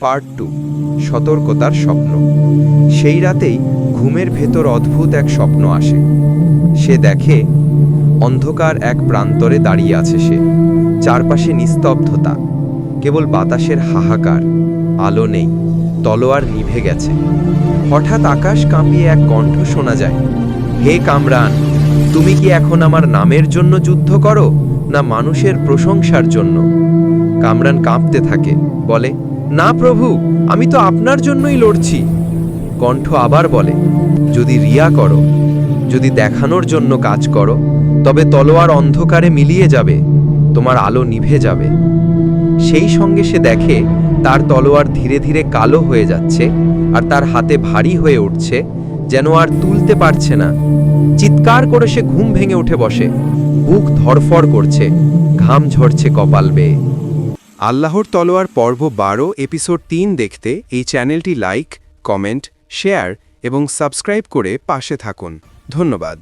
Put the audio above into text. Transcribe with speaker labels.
Speaker 1: Part 2 সতর্কতার স্বপ্ন। সেই রাতেই ঘুমের ভেতর অদ্ভুত এক স্বপ্ন আসে। সে দেখে অন্ধকার এক প্রান্তরে দাঁড়িয়ে আছে সে। চারপাশে নিস্তব্ধতা, কেবল বাতাসের হাহাকার, আলো নেই, তলোয়ার নিভে গেছে। হঠাৎ আকাশ কাঁপিয়ে এক কণ্ঠ শোনা যায়, হে কামরান, তুমি কি এখন আমার নামের জন্য যুদ্ধ করো, না মানুষের প্রশংসার জন্য? কামরান কাঁপতে থাকে, বলে, না প্রভু, আমি তো আপনার জন্যই লড়ছি। কণ্ঠ আবার বলে, যদি রিয়া করো, যদি দেখানোর জন্য কাজ করো, তবে তলোয়ার অন্ধকারে মিলিয়ে যাবে, তোমার আলো নিভে যাবে। সেই সঙ্গে সে দেখে তার তলোয়ার ধীরে ধীরে কালো হয়ে যাচ্ছে, আর তার হাতে ভারী হয়ে উঠছে, যেন আর তুলতে পারছে না। চিৎকার করে সে ঘুম ভেঙে উঠে বসে, বুক ধড়ফড় করছে, ঘাম ঝরছে কপাল বেয়ে।
Speaker 2: আল্লাহর তলোয়ার পর্ব 12 এপিসোড 3 দেখতে এই চ্যানেলটি লাইক, কমেন্ট, শেয়ার এবং সাবস্ক্রাইব করে পাশে থাকুন। ধন্যবাদ।